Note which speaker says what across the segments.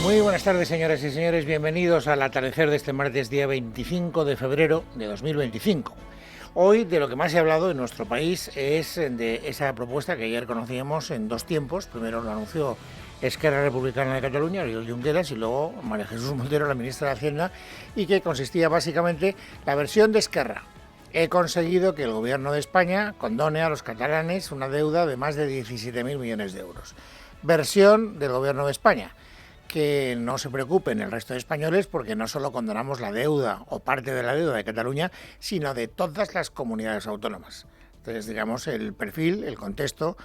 Speaker 1: Muy buenas tardes, señoras y señores. Bienvenidos al atardecer de este martes, día 25 de febrero de 2025. Hoy de lo que más se ha hablado en nuestro país es de esa propuesta que ayer conocíamos en dos tiempos. Primero lo anunció Esquerra Republicana de Cataluña, Oriol Junqueras, y luego María Jesús Montero, la ministra de Hacienda, y que consistía básicamente la versión de Esquerra. He conseguido que el gobierno de España condone a los catalanes una deuda de más de 17.000 millones de euros. Versión del gobierno de España. Que no se preocupen el resto de españoles porque no solo condonamos la deuda o parte de la deuda de Cataluña, sino de todas las comunidades autónomas. Entonces, digamos, el perfil, el contexto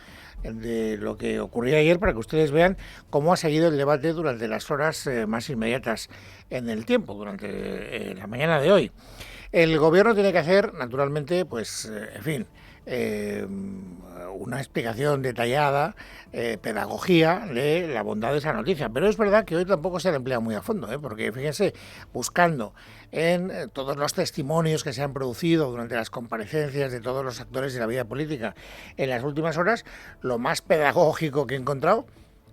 Speaker 1: de lo que ocurrió ayer para que ustedes vean cómo ha seguido el debate durante las horas más inmediatas en el tiempo, durante la mañana de hoy. El gobierno tiene que hacer, naturalmente, pues, en fin, una explicación detallada, pedagogía de la bondad de esa noticia. Pero es verdad que hoy tampoco se ha empleado muy a fondo, porque fíjense, buscando en todos los testimonios que se han producido durante las comparecencias de todos los actores de la vida política en las últimas horas, lo más pedagógico que he encontrado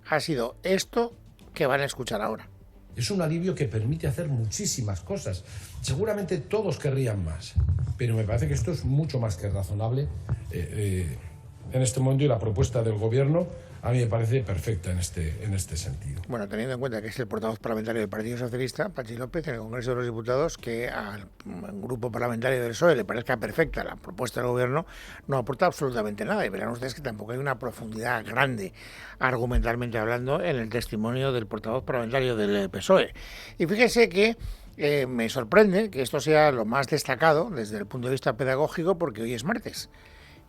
Speaker 1: ha sido esto que van a escuchar ahora.
Speaker 2: Es un alivio que permite hacer muchísimas cosas. Seguramente todos querrían más, pero me parece que esto es mucho más que razonable en este momento, y la propuesta del Gobierno a mí me parece perfecta en este sentido.
Speaker 1: Bueno, teniendo en cuenta que es el portavoz parlamentario del Partido Socialista, Patxi López, en el Congreso de los Diputados, que al grupo parlamentario del PSOE le parezca perfecta la propuesta del Gobierno, no aporta absolutamente nada. Y verán ustedes que tampoco hay una profundidad grande, argumentalmente hablando, en el testimonio del portavoz parlamentario del PSOE. Y fíjense que me sorprende que esto sea lo más destacado desde el punto de vista pedagógico, porque hoy es martes.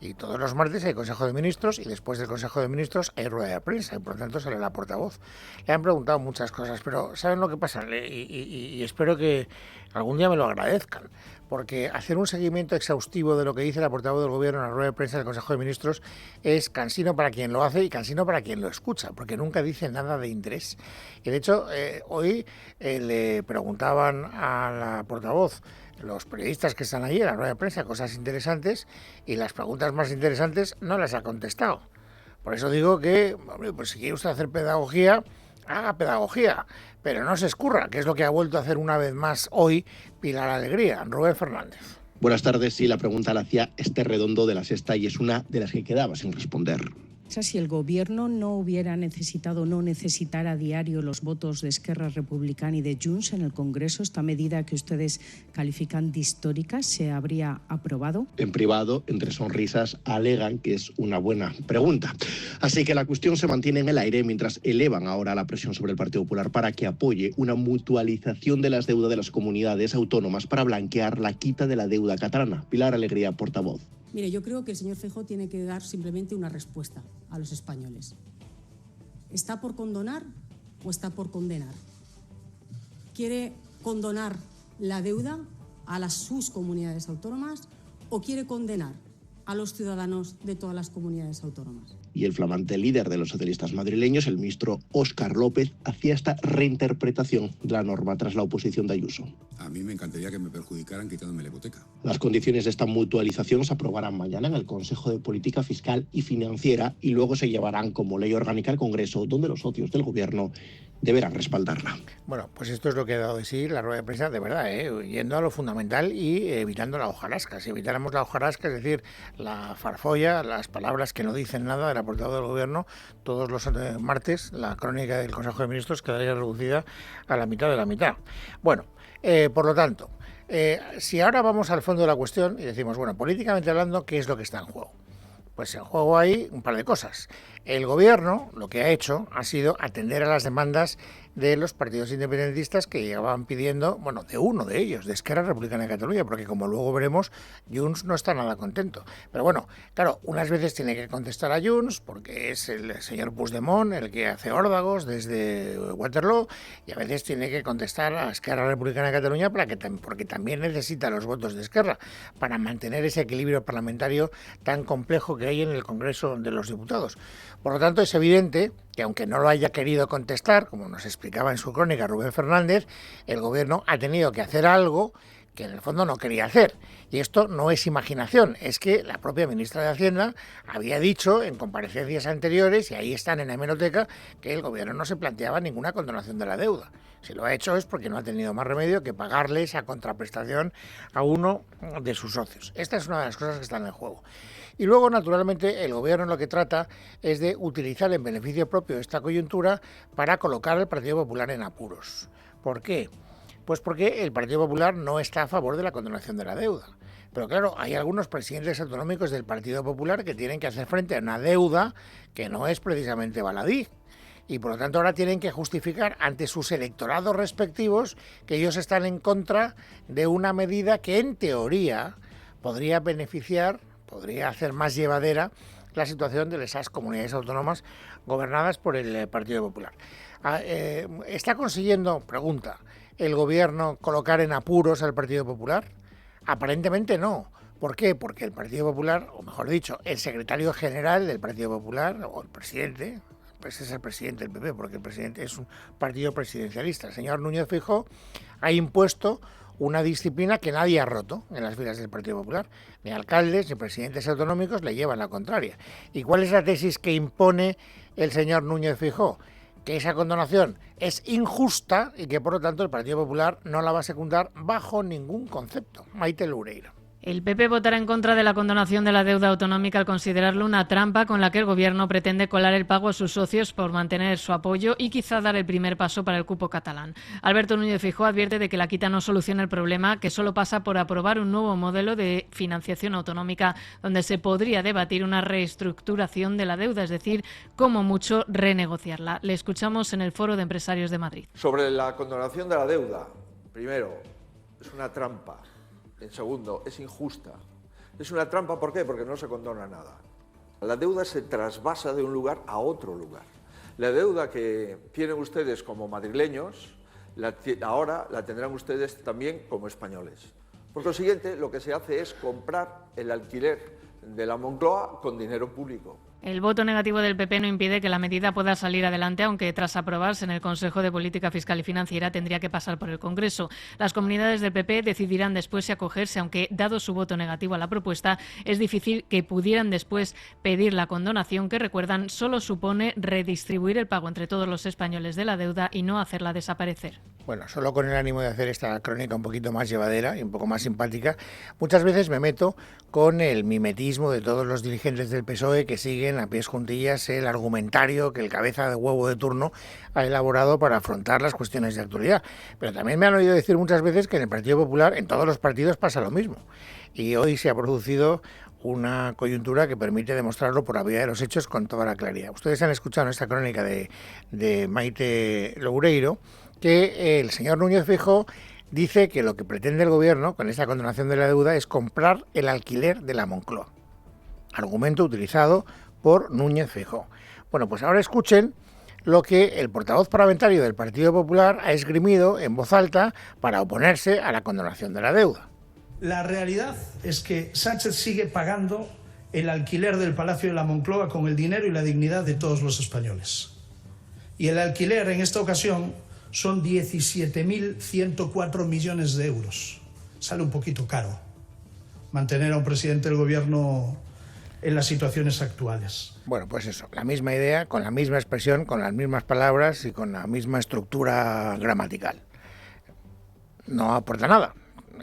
Speaker 1: Y todos los martes hay Consejo de Ministros y después del Consejo de Ministros hay rueda de prensa y por lo tanto sale la portavoz. Le han preguntado muchas cosas, pero ¿saben lo que pasa? Y espero que algún día me lo agradezcan, porque hacer un seguimiento exhaustivo de lo que dice la portavoz del Gobierno en la rueda de prensa del Consejo de Ministros es cansino para quien lo hace y cansino para quien lo escucha, porque nunca dice nada de interés. Y de hecho, hoy le preguntaban a la portavoz, los periodistas que están allí en la rueda de prensa, cosas interesantes, y las preguntas más interesantes no las ha contestado. Por eso digo que, hombre, pues si quiere usted hacer pedagogía, haga pedagogía, pero no se escurra, que es lo que ha vuelto a hacer una vez más hoy Pilar Alegría. Rubén Fernández.
Speaker 3: Buenas tardes. Sí, la pregunta la hacía Esther Redondo de La Sexta y es una de las que quedaba sin responder.
Speaker 4: Si el Gobierno no necesitara a diario los votos de Esquerra Republicana y de Junts en el Congreso, esta medida que ustedes califican de histórica, ¿se habría aprobado?
Speaker 3: En privado, entre sonrisas, alegan que es una buena pregunta. Así que la cuestión se mantiene en el aire mientras elevan ahora la presión sobre el Partido Popular para que apoye una mutualización de las deudas de las comunidades autónomas para blanquear la quita de la deuda catalana. Pilar Alegría, portavoz.
Speaker 5: Mire, yo creo que el señor Feijóo tiene que dar simplemente una respuesta a los españoles. ¿Está por condonar o está por condenar? ¿Quiere condonar la deuda a sus comunidades autónomas o quiere condenar a los ciudadanos de todas las comunidades autónomas?
Speaker 3: Y el flamante líder de los socialistas madrileños, el ministro Óscar López, hacía esta reinterpretación de la norma tras la oposición de Ayuso.
Speaker 6: A mí me encantaría que me perjudicaran quitándome la hipoteca.
Speaker 3: Las condiciones de esta mutualización se aprobarán mañana en el Consejo de Política Fiscal y Financiera y luego se llevarán como ley orgánica al Congreso, donde los socios del Gobierno deberán respaldarla.
Speaker 1: Bueno, pues esto es lo que ha dado de sí la rueda de prensa, de verdad, yendo a lo fundamental y evitando la hojarasca. Si evitáramos la hojarasca, es decir, la farfolla, las palabras que no dicen nada de la portavoz del Gobierno, todos los martes la crónica del Consejo de Ministros quedaría reducida a la mitad de la mitad. Bueno, por lo tanto, si ahora vamos al fondo de la cuestión y decimos, bueno, políticamente hablando, ¿qué es lo que está en juego? Pues en juego hay un par de cosas. El Gobierno lo que ha hecho ha sido atender a las demandas de los partidos independentistas que llevaban pidiendo, bueno, de uno de ellos, de Esquerra Republicana de Cataluña, porque como luego veremos, Junts no está nada contento. Pero bueno, claro, unas veces tiene que contestar a Junts, porque es el señor Puigdemont el que hace órdagos desde Waterloo, y a veces tiene que contestar a Esquerra Republicana de Cataluña porque también necesita los votos de Esquerra para mantener ese equilibrio parlamentario tan complejo que hay en el Congreso de los Diputados. Por lo tanto, es evidente que aunque no lo haya querido contestar, como nos explicaba en su crónica Rubén Fernández, el Gobierno ha tenido que hacer algo que en el fondo no quería hacer. Y esto no es imaginación, es que la propia ministra de Hacienda había dicho en comparecencias anteriores, y ahí están en la hemeroteca, que el gobierno no se planteaba ninguna condonación de la deuda. Si lo ha hecho es porque no ha tenido más remedio que pagarle esa contraprestación a uno de sus socios. Esta es una de las cosas que están en juego. Y luego, naturalmente, el gobierno lo que trata es de utilizar en beneficio propio esta coyuntura para colocar al Partido Popular en apuros. ¿Por qué? Pues porque el Partido Popular no está a favor de la condonación de la deuda. Pero claro, hay algunos presidentes autonómicos del Partido Popular que tienen que hacer frente a una deuda que no es precisamente baladí. Y por lo tanto ahora tienen que justificar ante sus electorados respectivos que ellos están en contra de una medida que en teoría podría beneficiar, podría hacer más llevadera la situación de esas comunidades autónomas gobernadas por el Partido Popular. ¿Está consiguiendo, pregunta, el gobierno colocar en apuros al Partido Popular? Aparentemente no. ¿Por qué? Porque el Partido Popular, o mejor dicho, el secretario general del Partido Popular, o el presidente, pues es el presidente del PP, porque el presidente es un partido presidencialista, el señor Núñez Feijóo, ha impuesto una disciplina que nadie ha roto en las filas del Partido Popular. Ni alcaldes ni presidentes autonómicos le llevan la contraria. ¿Y cuál es la tesis que impone el señor Núñez Feijóo? Que esa condonación es injusta y que por lo tanto el Partido Popular no la va a secundar bajo ningún concepto. Maite Loureiro.
Speaker 7: El PP votará en contra de la condonación de la deuda autonómica al considerarlo una trampa con la que el Gobierno pretende colar el pago a sus socios por mantener su apoyo y quizá dar el primer paso para el cupo catalán. Alberto Núñez Feijóo advierte de que la quita no soluciona el problema, que solo pasa por aprobar un nuevo modelo de financiación autonómica donde se podría debatir una reestructuración de la deuda, es decir, como mucho renegociarla. Le escuchamos en el Foro de Empresarios de Madrid.
Speaker 8: Sobre la condonación de la deuda, primero, es una trampa. En segundo, es injusta. Es una trampa, ¿por qué? Porque no se condona nada. La deuda se trasvasa de un lugar a otro lugar. La deuda que tienen ustedes como madrileños, ahora la tendrán ustedes también como españoles. Por consiguiente, lo que se hace es comprar el alquiler de la Moncloa con dinero público.
Speaker 7: El voto negativo del PP no impide que la medida pueda salir adelante, aunque tras aprobarse en el Consejo de Política Fiscal y Financiera tendría que pasar por el Congreso. Las comunidades del PP decidirán después si acogerse, aunque dado su voto negativo a la propuesta, es difícil que pudieran después pedir la condonación, que recuerdan solo supone redistribuir el pago entre todos los españoles de la deuda y no hacerla desaparecer.
Speaker 1: Bueno, solo con el ánimo de hacer esta crónica un poquito más llevadera y un poco más simpática, muchas veces me meto con el mimetismo de todos los dirigentes del PSOE que siguen a pies juntillas el argumentario que el cabeza de huevo de turno ha elaborado para afrontar las cuestiones de actualidad. Pero también me han oído decir muchas veces que en el Partido Popular, en todos los partidos, pasa lo mismo. Y hoy se ha producido una coyuntura que permite demostrarlo por la vía de los hechos con toda la claridad. Ustedes han escuchado en esta crónica de Maite Loureiro que el señor Núñez Feijóo dice que lo que pretende el gobierno con esta condonación de la deuda es comprar el alquiler de la Moncloa. Argumento utilizado por Núñez Feijóo. Bueno, pues ahora escuchen lo que el portavoz parlamentario del Partido Popular ha esgrimido en voz alta para oponerse a la condonación de la deuda.
Speaker 9: La realidad es que Sánchez sigue pagando el alquiler del Palacio de la Moncloa con el dinero y la dignidad de todos los españoles. Y el alquiler en esta ocasión son 17.104 millones de euros. Sale un poquito caro mantener a un presidente del gobierno en las situaciones actuales.
Speaker 1: Bueno, pues eso, la misma idea, con la misma expresión, con las mismas palabras y con la misma estructura gramatical. No aporta nada.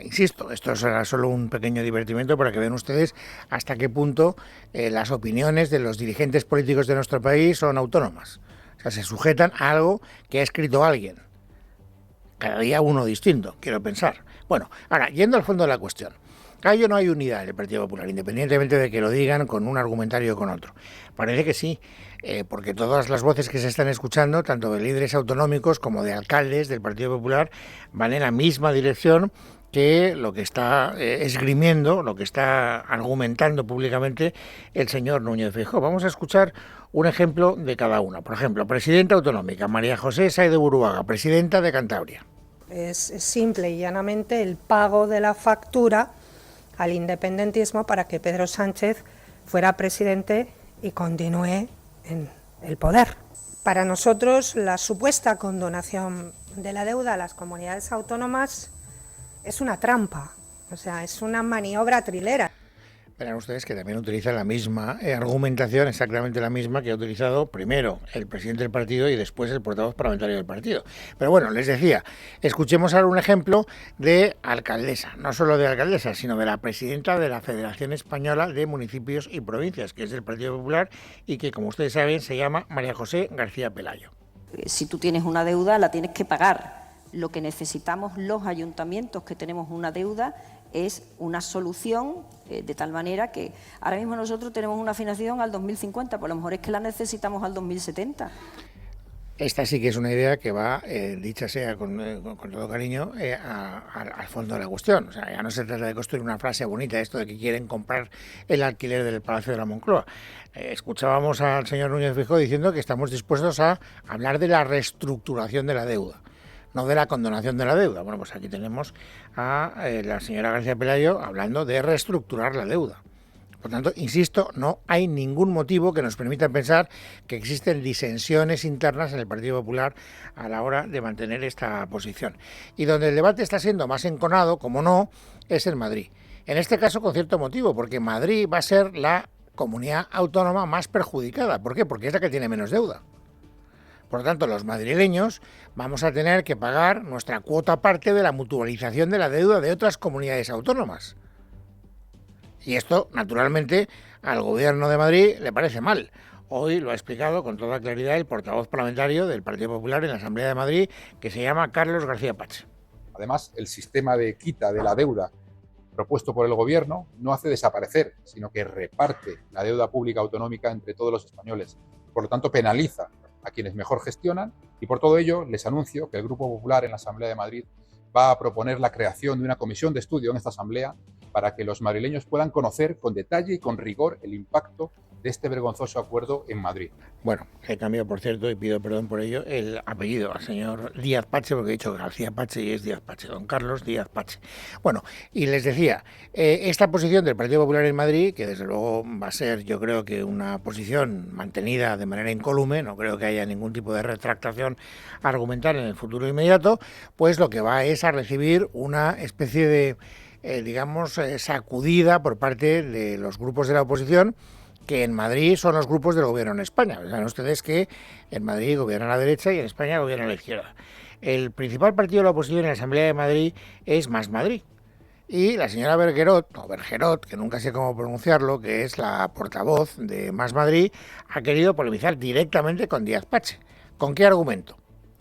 Speaker 1: Insisto, esto será solo un pequeño divertimento para que vean ustedes hasta qué punto las opiniones de los dirigentes políticos de nuestro país son autónomas. O sea, se sujetan a algo que ha escrito alguien. Cada día uno distinto, quiero pensar. Bueno, ahora, yendo al fondo de la cuestión. Claro, no hay unidad en el Partido Popular, independientemente de que lo digan con un argumentario o con otro. Parece que sí, porque todas las voces que se están escuchando, tanto de líderes autonómicos como de alcaldes del Partido Popular, van en la misma dirección que lo que está esgrimiendo, lo que está argumentando públicamente el señor Núñez Feijóo. Vamos a escuchar un ejemplo de cada una. Por ejemplo, presidenta autonómica, María José Sáez de Buruaga, presidenta de Cantabria.
Speaker 10: Es simple y llanamente el pago de la factura al independentismo para que Pedro Sánchez fuera presidente y continúe en el poder. Para nosotros, la supuesta condonación de la deuda a las comunidades autónomas es una trampa, o sea, es una maniobra trilera.
Speaker 1: Verán ustedes que también utiliza la misma argumentación, exactamente la misma que ha utilizado primero el presidente del partido y después el portavoz parlamentario del partido. Pero bueno, les decía, escuchemos ahora un ejemplo de alcaldesa, no solo de alcaldesa, sino de la presidenta de la Federación Española de Municipios y Provincias, que es del Partido Popular y que, como ustedes saben, se llama María José García Pelayo.
Speaker 11: Si tú tienes una deuda, la tienes que pagar. Lo que necesitamos los ayuntamientos que tenemos una deuda es una solución de tal manera que ahora mismo nosotros tenemos una financiación al 2050, pues a lo mejor es que la necesitamos al 2070.
Speaker 1: Esta sí que es una idea que va, dicha sea con todo cariño, al fondo de la cuestión. O sea, ya no se trata de construir una frase bonita, esto de que quieren comprar el alquiler del Palacio de la Moncloa. Escuchábamos al señor Núñez Feijóo diciendo que estamos dispuestos a hablar de la reestructuración de la deuda, no de la condonación de la deuda. Bueno, pues aquí tenemos a la señora García Pelayo hablando de reestructurar la deuda. Por tanto, insisto, no hay ningún motivo que nos permita pensar que existen disensiones internas en el Partido Popular a la hora de mantener esta posición. Y donde el debate está siendo más enconado, como no, es en Madrid. En este caso con cierto motivo, porque Madrid va a ser la comunidad autónoma más perjudicada. ¿Por qué? Porque es la que tiene menos deuda. Por lo tanto, los madrileños vamos a tener que pagar nuestra cuota parte de la mutualización de la deuda de otras comunidades autónomas. Y esto, naturalmente, al Gobierno de Madrid le parece mal. Hoy lo ha explicado con toda claridad el portavoz parlamentario del Partido Popular en la Asamblea de Madrid, que se llama Carlos García Pache.
Speaker 12: Además, el sistema de quita de la deuda propuesto por el Gobierno no hace desaparecer, sino que reparte la deuda pública autonómica entre todos los españoles. Por lo tanto, penaliza a quienes mejor gestionan y por todo ello les anuncio que el Grupo Popular en la Asamblea de Madrid va a proponer la creación de una comisión de estudio en esta Asamblea para que los madrileños puedan conocer con detalle y con rigor el impacto de este vergonzoso acuerdo en Madrid.
Speaker 1: Bueno, he cambiado, por cierto, y pido perdón por ello, el apellido al señor Díaz Pache, porque he dicho García Pache y es Díaz Pache, don Carlos Díaz Pache. Bueno, y les decía, esta posición del Partido Popular en Madrid, que desde luego va a ser, yo creo que una posición mantenida de manera incólume, no creo que haya ningún tipo de retractación argumental en el futuro inmediato, pues lo que va es a recibir una especie de, sacudida por parte de los grupos de la oposición, que en Madrid son los grupos del gobierno en España. Saben ustedes que en Madrid gobierna la derecha y en España gobierna la izquierda. El principal partido de la oposición en la Asamblea de Madrid es Más Madrid. Y la señora Bergerot, que nunca sé cómo pronunciarlo, que es la portavoz de Más Madrid, ha querido polemizar directamente con Díaz Pache. ¿Con qué argumento?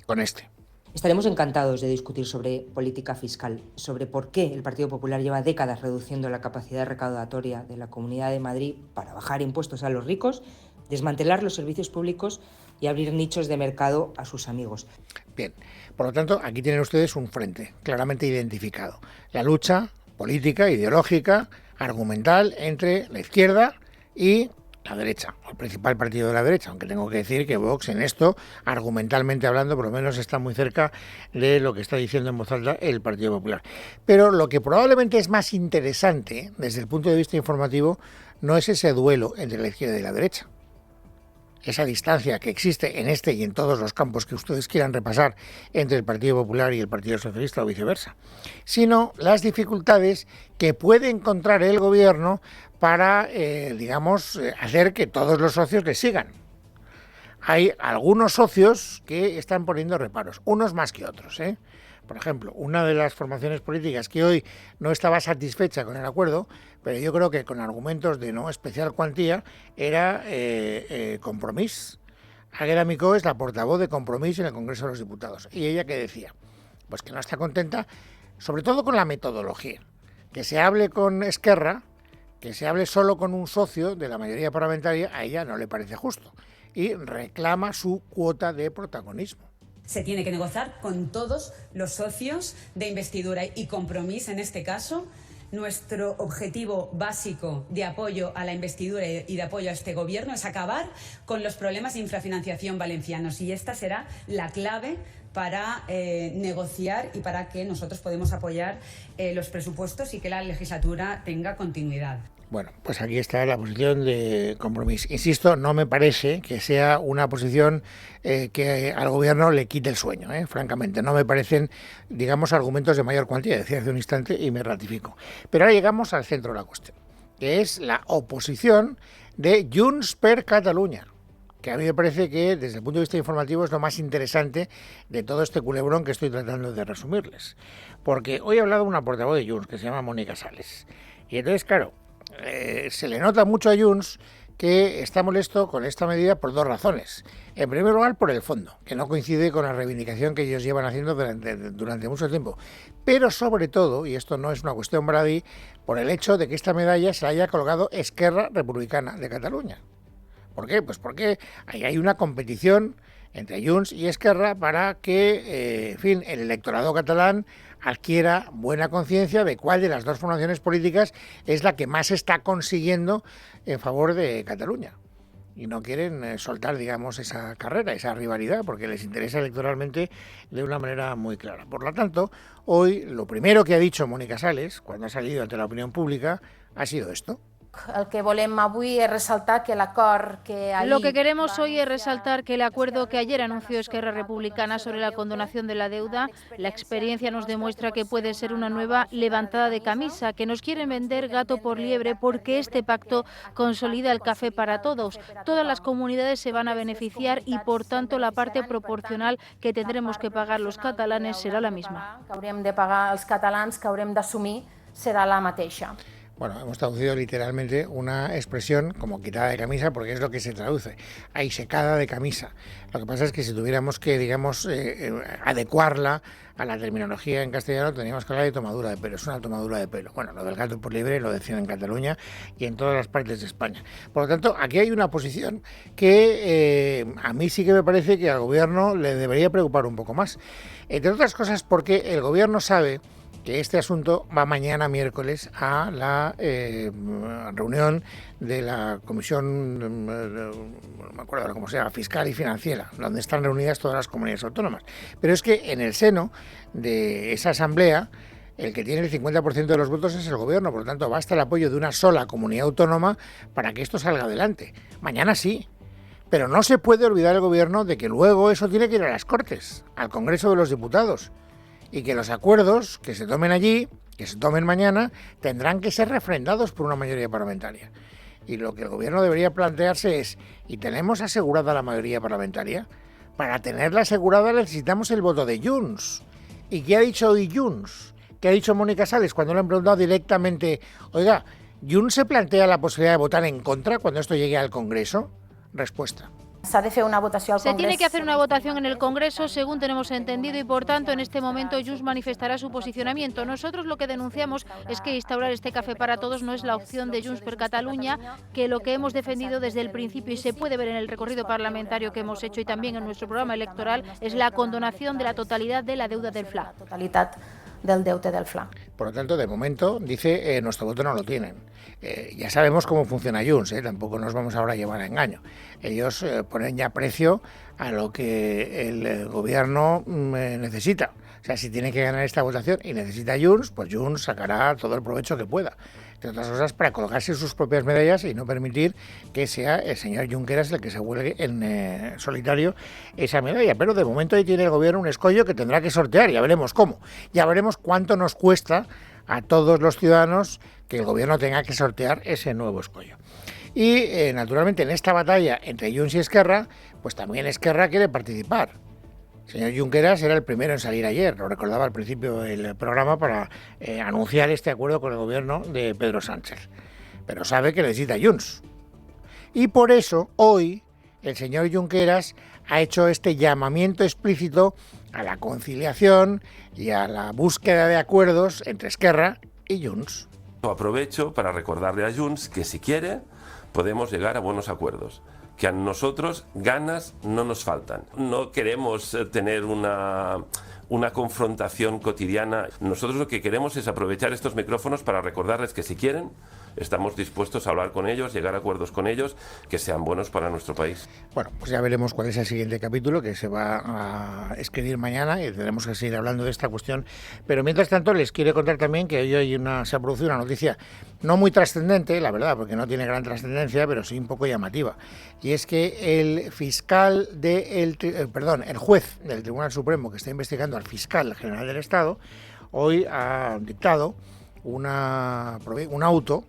Speaker 1: Con este.
Speaker 13: Estaremos encantados de discutir sobre política fiscal, sobre por qué el Partido Popular lleva décadas reduciendo la capacidad recaudatoria de la Comunidad de Madrid para bajar impuestos a los ricos, desmantelar los servicios públicos y abrir nichos de mercado a sus amigos.
Speaker 1: Bien, por lo tanto, aquí tienen ustedes un frente claramente identificado. La lucha política, ideológica, argumental entre la izquierda y la derecha, el principal partido de la derecha, aunque tengo que decir que Vox en esto, argumentalmente hablando, por lo menos está muy cerca de lo que está diciendo en voz alta el Partido Popular. Pero lo que probablemente es más interesante desde el punto de vista informativo no es ese duelo entre la izquierda y la derecha, esa distancia que existe en este y en todos los campos que ustedes quieran repasar entre el Partido Popular y el Partido Socialista o viceversa, sino las dificultades que puede encontrar el gobierno para, hacer que todos los socios le sigan. Hay algunos socios que están poniendo reparos, unos más que otros, Por ejemplo, una de las formaciones políticas que hoy no estaba satisfecha con el acuerdo, pero yo creo que con argumentos de no especial cuantía, era Compromís. Águeda Micó es la portavoz de Compromís en el Congreso de los Diputados. Y ella, ¿qué decía? Pues que no está contenta, sobre todo con la metodología. Que se hable con Esquerra, que se hable solo con un socio de la mayoría parlamentaria, a ella no le parece justo. Y reclama su cuota de protagonismo.
Speaker 14: Se tiene que negociar con todos los socios de investidura y Compromís, en este caso. Nuestro objetivo básico de apoyo a la investidura y de apoyo a este gobierno es acabar con los problemas de infrafinanciación valencianos y esta será la clave para negociar y para que nosotros podamos apoyar los presupuestos y que la legislatura tenga continuidad.
Speaker 1: Bueno, pues aquí está la posición de Compromís. Insisto, no me parece que sea una posición que al gobierno le quite el sueño, francamente. No me parecen, digamos, argumentos de mayor cuantía, decía hace un instante y me ratifico. Pero ahora llegamos al centro de la cuestión, que es la oposición de Junts per Catalunya, que a mí me parece que desde el punto de vista informativo es lo más interesante de todo este culebrón que estoy tratando de resumirles. Porque hoy he hablado de una portavoz de Junts que se llama Mónica Sales. Y entonces, claro, se le nota mucho a Junts que está molesto con esta medida por dos razones. En primer lugar, por el fondo, que no coincide con la reivindicación que ellos llevan haciendo durante mucho tiempo. Pero sobre todo, y esto no es una cuestión baladí, por el hecho de que esta medalla se la haya colgado Esquerra Republicana de Cataluña. ¿Por qué? Pues porque ahí hay una competición entre Junts y Esquerra para que, en fin, el electorado catalán adquiera buena conciencia de cuál de las dos formaciones políticas es la que más está consiguiendo en favor de Cataluña. Y no quieren soltar, digamos, esa carrera, esa rivalidad, porque les interesa electoralmente de una manera muy clara. Por lo tanto, hoy lo primero que ha dicho Mónica Sales, cuando ha salido ante la opinión pública, ha sido esto.
Speaker 15: El que volem avui és ressaltar que l'acord que ahir...
Speaker 16: Lo que queremos hoy es resaltar que el acuerdo que ayer anunció Esquerra Republicana sobre la condonación de la deuda, la experiencia nos demuestra que puede ser una nueva levantada de camisa, que nos quieren vender gato por liebre porque este pacto consolida el café para todos. Todas las comunidades se van a beneficiar y, por tanto, la parte proporcional que tendremos que pagar los catalanes será la misma.
Speaker 15: Que haurem de pagar els catalans, que haurem d'assumir, serà la mateixa.
Speaker 1: Bueno, hemos traducido literalmente una expresión como quitada de camisa, porque es lo que se traduce, ahí secada de camisa. Lo que pasa es que si tuviéramos que, digamos, adecuarla a la terminología en castellano, tendríamos que hablar de tomadura de pelo. Es una tomadura de pelo. Bueno, lo del gato por liebre lo decían en Cataluña y en todas las partes de España. Por lo tanto, aquí hay una posición que a mí sí que me parece que al gobierno le debería preocupar un poco más. Entre otras cosas porque el gobierno sabe que este asunto va mañana miércoles a la reunión de la Comisión, no me acuerdo cómo se llama, Fiscal y Financiera, donde están reunidas todas las comunidades autónomas. Pero es que en el seno de esa asamblea, el que tiene el 50% de los votos es el gobierno, por lo tanto basta el apoyo de una sola comunidad autónoma para que esto salga adelante. Mañana sí. Pero no se puede olvidar el gobierno de que luego eso tiene que ir a las Cortes, al Congreso de los Diputados. Y que los acuerdos que se tomen allí, que se tomen mañana, tendrán que ser refrendados por una mayoría parlamentaria. Y lo que el gobierno debería plantearse es, ¿y tenemos asegurada la mayoría parlamentaria? Para tenerla asegurada necesitamos el voto de Junts. ¿Y qué ha dicho hoy Junts? ¿Qué ha dicho Mónica Sales cuando le han preguntado directamente, oiga, ¿Junts se plantea la posibilidad de votar en contra cuando esto llegue al Congreso? Respuesta.
Speaker 15: S'ha de fer una votació al Congreso.
Speaker 16: Se tiene que hacer una votación en el Congreso, según tenemos entendido, y por tanto en este momento Junts manifestará su posicionamiento. Nosotros lo que denunciamos es que instaurar este café para todos no es la opción de Junts per Catalunya, que lo que hemos defendido desde el principio, y se puede ver en el recorrido parlamentario que hemos hecho y también en nuestro programa electoral, es la condonación de la totalidad de la deuda del FLA.
Speaker 15: Totalitat del deute del FLA.
Speaker 1: Por lo tanto, de momento, dice, nuestro voto no lo tienen. Ya sabemos cómo funciona Junts, tampoco nos vamos ahora a llevar a engaño. Ellos ponen ya precio a lo que el gobierno necesita. O sea, si tiene que ganar esta votación y necesita Junts, pues Junts sacará todo el provecho que pueda. Entre otras cosas, para colgarse sus propias medallas y no permitir que sea el señor Junqueras el que se huelgue en solitario esa medalla. Pero de momento ahí tiene el gobierno un escollo que tendrá que sortear, ya veremos cómo. Ya veremos cuánto nos cuesta a todos los ciudadanos que el gobierno tenga que sortear ese nuevo escollo. Y naturalmente en esta batalla entre Junts y Esquerra, pues también Esquerra quiere participar. El señor Junqueras era el primero en salir ayer, lo recordaba al principio del programa, para anunciar este acuerdo con el gobierno de Pedro Sánchez. Pero sabe que necesita Junts. Y por eso hoy el señor Junqueras ha hecho este llamamiento explícito a la conciliación y a la búsqueda de acuerdos entre Esquerra y Junts.
Speaker 17: Aprovecho para recordarle a Junts que si quiere podemos llegar a buenos acuerdos, que a nosotros ganas no nos faltan. No queremos tener una confrontación cotidiana. Nosotros lo que queremos es aprovechar estos micrófonos para recordarles que si quieren estamos dispuestos a hablar con ellos, llegar a acuerdos con ellos que sean buenos para nuestro país.
Speaker 1: Bueno, pues ya veremos cuál es el siguiente capítulo que se va a escribir mañana y tendremos que seguir hablando de esta cuestión. Pero mientras tanto les quiero contar también que hoy se ha producido una noticia no muy trascendente, la verdad, porque no tiene gran trascendencia, pero sí un poco llamativa. Y es que el juez del Tribunal Supremo que está investigando al fiscal general del Estado hoy ha dictado un auto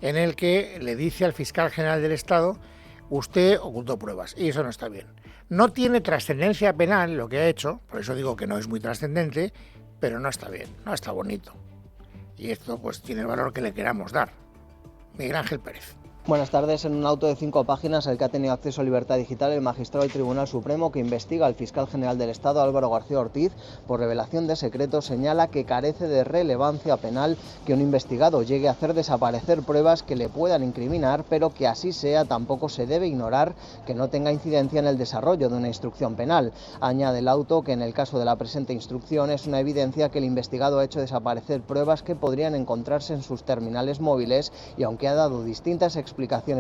Speaker 1: en el que le dice al fiscal general del Estado: usted ocultó pruebas, y eso no está bien. No tiene trascendencia penal lo que ha hecho, por eso digo que no es muy trascendente, pero no está bien, no está bonito. Y esto pues tiene el valor que le queramos dar. Miguel Ángel Pérez.
Speaker 18: Buenas tardes. En un auto de 5 páginas al que ha tenido acceso a Libertad Digital, el magistrado del Tribunal Supremo que investiga al fiscal general del Estado, Álvaro García Ortiz, por revelación de secretos, señala que carece de relevancia penal que un investigado llegue a hacer desaparecer pruebas que le puedan incriminar, pero que así sea tampoco se debe ignorar que no tenga incidencia en el desarrollo de una instrucción penal. Añade el auto que en el caso de la presente instrucción es una evidencia que el investigado ha hecho desaparecer pruebas que podrían encontrarse en sus terminales móviles y, aunque ha dado distintas explicaciones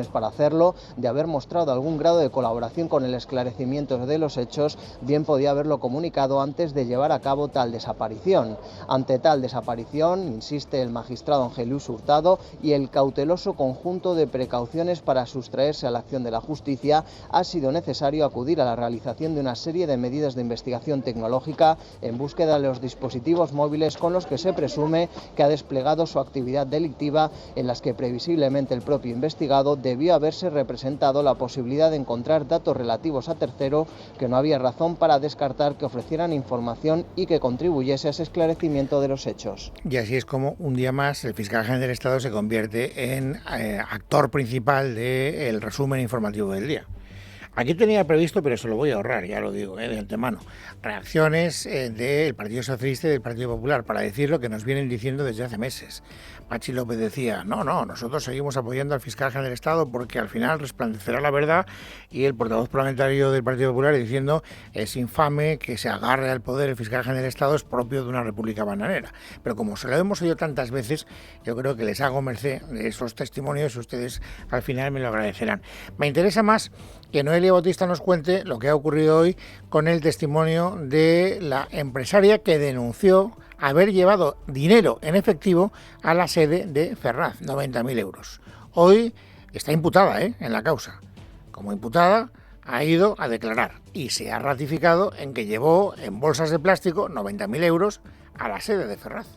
Speaker 18: para hacerlo, de haber mostrado algún grado de colaboración con el esclarecimiento de los hechos, bien podía haberlo comunicado antes de llevar a cabo tal desaparición. Ante tal desaparición, insiste el magistrado Ángel Luis Hurtado, y el cauteloso conjunto de precauciones para sustraerse a la acción de la justicia, ha sido necesario acudir a la realización de una serie de medidas de investigación tecnológica en búsqueda de los dispositivos móviles con los que se presume que ha desplegado su actividad delictiva, en las que previsiblemente el propio investigado debió haberse representado la posibilidad de encontrar datos relativos a tercero que no había razón para descartar que ofrecieran información y que contribuyese a ese esclarecimiento de los hechos.
Speaker 1: Y así es como un día más el fiscal general del Estado se convierte en actor principal del resumen informativo del día. Aquí tenía previsto, pero se lo voy a ahorrar, ya lo digo, de antemano, reacciones del Partido Socialista y del Partido Popular para decir lo que nos vienen diciendo desde hace meses. Pachi López decía, no, nosotros seguimos apoyando al fiscal general del Estado porque al final resplandecerá la verdad, y el portavoz parlamentario del Partido Popular diciendo es infame que se agarre al poder el fiscal general del Estado, es propio de una república bananera. Pero como se lo hemos oído tantas veces, yo creo que les hago merced de esos testimonios y ustedes al final me lo agradecerán. Me interesa más que Noelia Bautista nos cuente lo que ha ocurrido hoy con el testimonio de la empresaria que denunció haber llevado dinero en efectivo a la sede de Ferraz, 90.000 euros. Hoy está imputada en la causa. Como imputada ha ido a declarar y se ha ratificado en que llevó en bolsas de plástico 90.000 euros a la sede de Ferraz.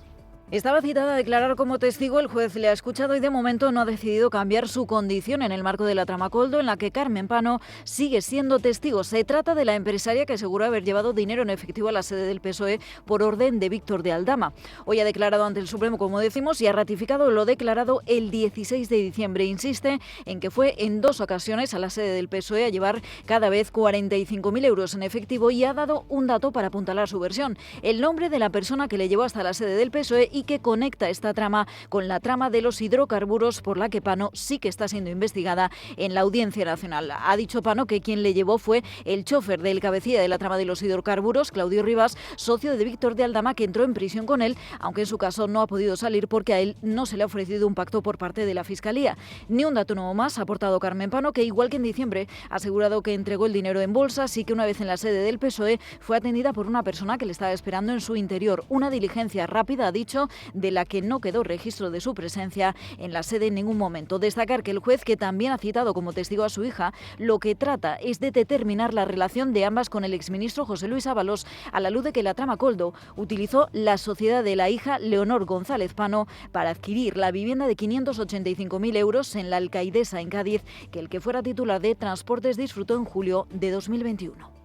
Speaker 19: Estaba citada a declarar como testigo, el juez le ha escuchado y de momento no ha decidido cambiar su condición en el marco de la trama Koldo, en la que Carmen Pano sigue siendo testigo. Se trata de la empresaria que aseguró haber llevado dinero en efectivo a la sede del PSOE por orden de Víctor de Aldama. Hoy ha declarado ante el Supremo, como decimos, y ha ratificado lo declarado el 16 de diciembre. Insiste en que fue en 2 ocasiones a la sede del PSOE a llevar cada vez 45.000 euros en efectivo, y ha dado un dato para apuntalar su versión: el nombre de la persona que le llevó hasta la sede del PSOE y que conecta esta trama con la trama de los hidrocarburos, por la que Pano sí que está siendo investigada en la Audiencia Nacional. Ha dicho Pano que quien le llevó fue el chofer del cabecilla de la trama de los hidrocarburos, Claudio Rivas, socio de Víctor de Aldama, que entró en prisión con él, aunque en su caso no ha podido salir porque a él no se le ha ofrecido un pacto por parte de la Fiscalía. Ni un dato nuevo más ha aportado Carmen Pano, que igual que en diciembre ha asegurado que entregó el dinero en bolsas y que una vez en la sede del PSOE fue atendida por una persona que le estaba esperando en su interior. Una diligencia rápida, ha dicho, de la que no quedó registro de su presencia en la sede en ningún momento. Destacar que el juez, que también ha citado como testigo a su hija, lo que trata es de determinar la relación de ambas con el exministro José Luis Ábalos, a la luz de que la trama Koldo utilizó la sociedad de la hija Leonor González Pano para adquirir la vivienda de 585.000 euros en la Alcaidesa, en Cádiz, que el que fuera titular de Transportes disfrutó en julio de 2021.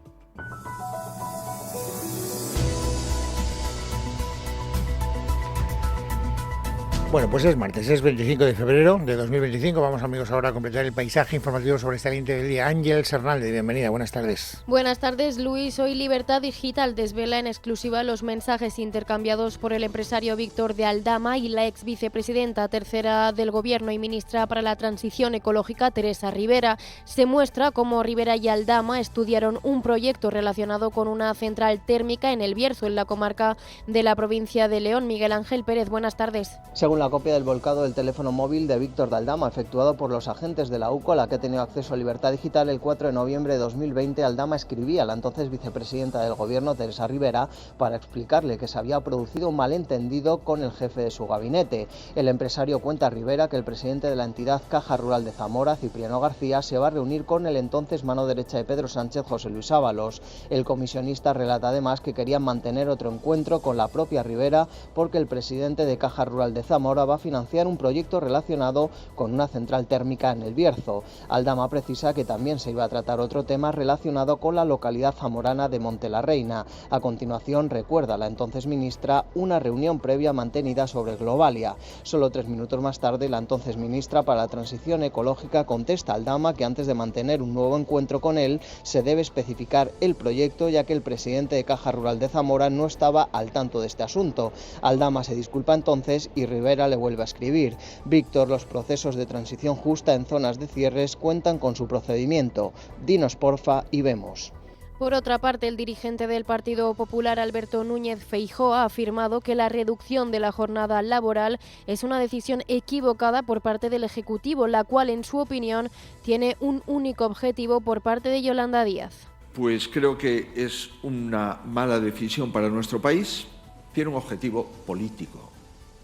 Speaker 1: Bueno, pues es martes, es 25 de febrero de 2025. Vamos, amigos, ahora a completar el paisaje informativo sobre este saliente del día. Ángel Hernández, bienvenida, buenas tardes.
Speaker 20: Buenas tardes, Luis. Hoy Libertad Digital desvela en exclusiva los mensajes intercambiados por el empresario Víctor de Aldama y la ex vicepresidenta tercera del Gobierno y ministra para la Transición Ecológica, Teresa Rivera. Se muestra cómo Rivera y Aldama estudiaron un proyecto relacionado con una central térmica en El Bierzo, en la comarca de la provincia de León. Miguel Ángel Pérez, buenas tardes.
Speaker 18: Según la copia del volcado del teléfono móvil de Víctor de Aldama, efectuado por los agentes de la UCO, a la que ha tenido acceso a Libertad Digital. El 4 de noviembre de 2020, Aldama escribía a la entonces vicepresidenta del Gobierno, Teresa Rivera, para explicarle que se había producido un malentendido con el jefe de su gabinete. El empresario cuenta a Rivera que el presidente de la entidad Caja Rural de Zamora, Cipriano García, se va a reunir con el entonces mano derecha de Pedro Sánchez, José Luis Ábalos. El comisionista relata además que querían mantener otro encuentro con la propia Rivera porque el presidente de Caja Rural de Zamora va a financiar un proyecto relacionado con una central térmica en El Bierzo. Aldama precisa que también se iba a tratar otro tema relacionado con la localidad zamorana de Montelarreina. A continuación, recuerda la entonces ministra una reunión previa mantenida sobre Globalia. Solo 3 minutos más tarde, la entonces ministra para la Transición Ecológica contesta a Aldama que antes de mantener un nuevo encuentro con él, se debe especificar el proyecto, ya que el presidente de Caja Rural de Zamora no estaba al tanto de este asunto. Aldama se disculpa entonces y Rivera le vuelve a escribir. Víctor, los procesos de transición justa en zonas de cierres cuentan con su procedimiento. Dinos porfa y vemos.
Speaker 20: Por otra parte, el dirigente del Partido Popular, Alberto Núñez Feijóo, ha afirmado que la reducción de la jornada laboral es una decisión equivocada por parte del Ejecutivo, la cual, en su opinión, tiene un único objetivo por parte de Yolanda Díaz.
Speaker 8: Pues creo que es una mala decisión para nuestro país. Tiene un objetivo político,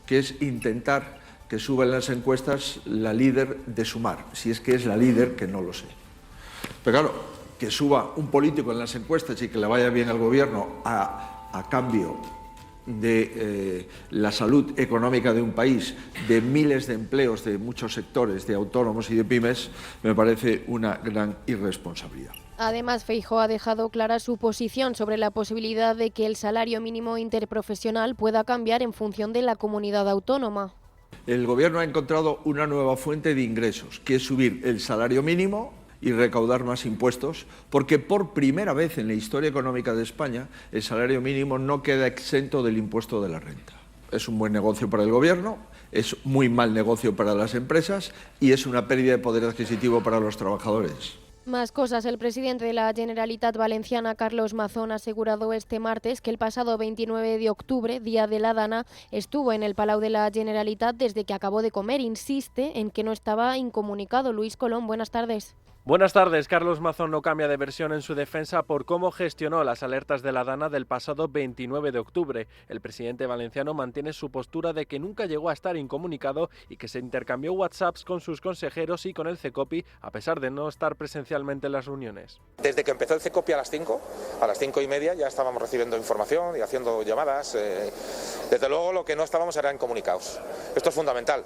Speaker 8: que es intentar que suba en las encuestas la líder de Sumar, si es que es la líder, que no lo sé. Pero claro, que suba un político en las encuestas y que le vaya bien al gobierno a cambio de la salud económica de un país, de miles de empleos de muchos sectores, de autónomos y de pymes, me parece una gran irresponsabilidad.
Speaker 20: Además, Feijóo ha dejado clara su posición sobre la posibilidad de que el salario mínimo interprofesional pueda cambiar en función de la comunidad autónoma.
Speaker 8: El Gobierno ha encontrado una nueva fuente de ingresos, que es subir el salario mínimo y recaudar más impuestos, porque por primera vez en la historia económica de España el salario mínimo no queda exento del impuesto de la renta. Es un buen negocio para el Gobierno, es muy mal negocio para las empresas y es una pérdida de poder adquisitivo para los trabajadores.
Speaker 20: Más cosas. El presidente de la Generalitat Valenciana, Carlos Mazón, ha asegurado este martes que el pasado 29 de octubre, Día de la Dana, estuvo en el Palau de la Generalitat desde que acabó de comer. Insiste en que no estaba incomunicado. Luis Colón, buenas tardes.
Speaker 21: Buenas tardes. Carlos Mazón no cambia de versión en su defensa por cómo gestionó las alertas de la Dana del pasado 29 de octubre. El presidente valenciano mantiene su postura de que nunca llegó a estar incomunicado y que se intercambió WhatsApps con sus consejeros y con el CECOPI, a pesar de no estar presencialmente en las reuniones.
Speaker 22: Desde que empezó el CECOPI a las 5:30 ya estábamos recibiendo información y haciendo llamadas. Desde luego lo que no estábamos era incomunicados. Esto es fundamental,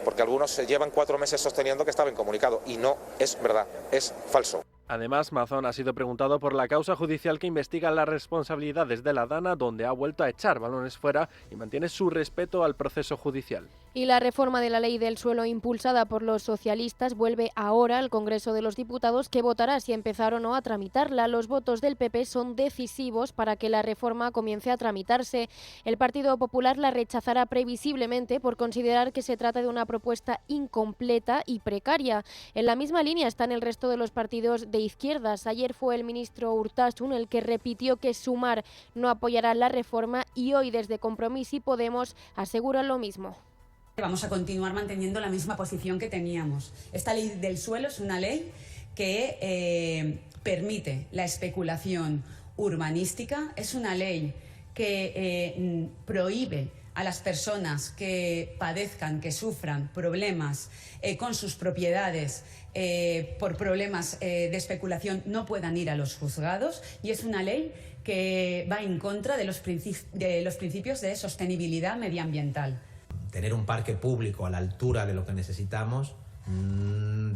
Speaker 22: porque algunos se llevan 4 meses sosteniendo que estaba incomunicado y no es verdad, es falso.
Speaker 21: Además, Mazón ha sido preguntado por la causa judicial que investiga las responsabilidades de la Dana, donde ha vuelto a echar balones fuera y mantiene su respeto al proceso judicial.
Speaker 20: Y la reforma de la ley del suelo impulsada por los socialistas vuelve ahora al Congreso de los Diputados, que votará si empezar o no a tramitarla. Los votos del PP son decisivos para que la reforma comience a tramitarse. El Partido Popular la rechazará previsiblemente por considerar que se trata de una propuesta incompleta y precaria. En la misma línea están el resto de los partidos de izquierdas. Ayer fue el ministro Urtasun el que repitió que Sumar no apoyará la reforma y hoy desde Compromís y Podemos aseguran lo mismo.
Speaker 14: Vamos a continuar manteniendo la misma posición que teníamos. Esta ley del suelo es una ley que permite la especulación urbanística, es una ley que prohíbe a las personas que padezcan, que sufran problemas con sus propiedades por problemas de especulación no puedan ir a los juzgados, y es una ley que va en contra de los principios de sostenibilidad medioambiental.
Speaker 23: Tener un parque público a la altura de lo que necesitamos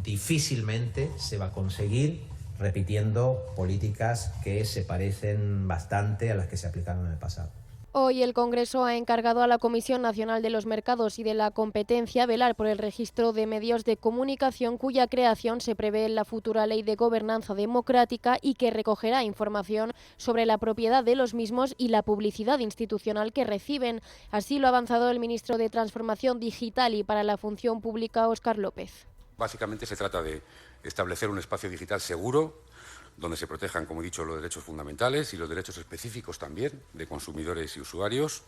Speaker 23: difícilmente se va a conseguir repitiendo políticas que se parecen bastante a las que se aplicaron en el pasado.
Speaker 20: Hoy el Congreso ha encargado a la Comisión Nacional de los Mercados y de la Competencia velar por el registro de medios de comunicación, cuya creación se prevé en la futura Ley de Gobernanza Democrática y que recogerá información sobre la propiedad de los mismos y la publicidad institucional que reciben. Así lo ha avanzado el ministro de Transformación Digital y para la Función Pública, Óscar López.
Speaker 6: Básicamente se trata de establecer un espacio digital seguro, donde se protejan, como he dicho, los derechos fundamentales y los derechos específicos también de consumidores y usuarios,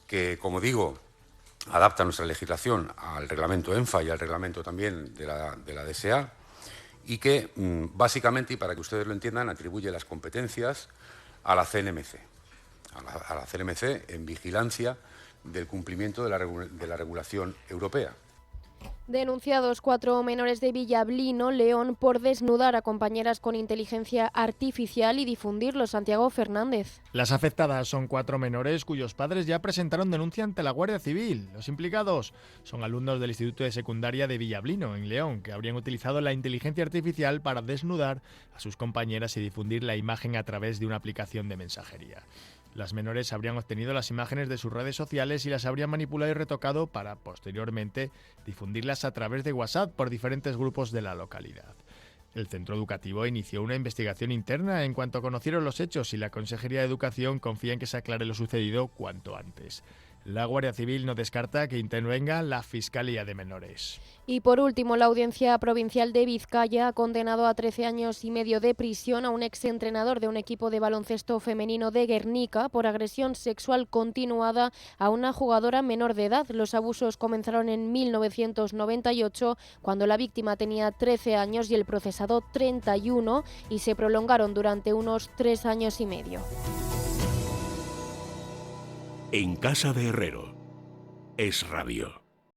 Speaker 6: que, como digo, adapta nuestra legislación al reglamento ENFA y al reglamento también de la DSA, y que básicamente, y para que ustedes lo entiendan, atribuye las competencias a la CNMC, a la CNMC en vigilancia del cumplimiento de la regulación europea.
Speaker 20: Denunciados 4 menores de Villablino, León, por desnudar a compañeras con inteligencia artificial y difundirlo. Santiago Fernández.
Speaker 2: Las afectadas son 4 menores cuyos padres ya presentaron denuncia ante la Guardia Civil. Los implicados son alumnos del Instituto de Secundaria de Villablino, en León, que habrían utilizado la inteligencia artificial para desnudar a sus compañeras y difundir la imagen a través de una aplicación de mensajería. Las menores habrían obtenido las imágenes de sus redes sociales y las habrían manipulado y retocado para, posteriormente, difundirlas a través de WhatsApp por diferentes grupos de la localidad. El centro educativo inició una investigación interna en cuanto conocieron los hechos y la Consejería de Educación confía en que se aclare lo sucedido cuanto antes. La Guardia Civil no descarta que intervenga la Fiscalía de Menores.
Speaker 20: Y por último, la Audiencia Provincial de Vizcaya ha condenado a 13 años y medio de prisión a un exentrenador de un equipo de baloncesto femenino de Guernica por agresión sexual continuada a una jugadora menor de edad. Los abusos comenzaron en 1998, cuando la víctima tenía 13 años y el procesado 31, y se prolongaron durante unos 3 años y medio.
Speaker 4: En casa de Herrero, Es Radio.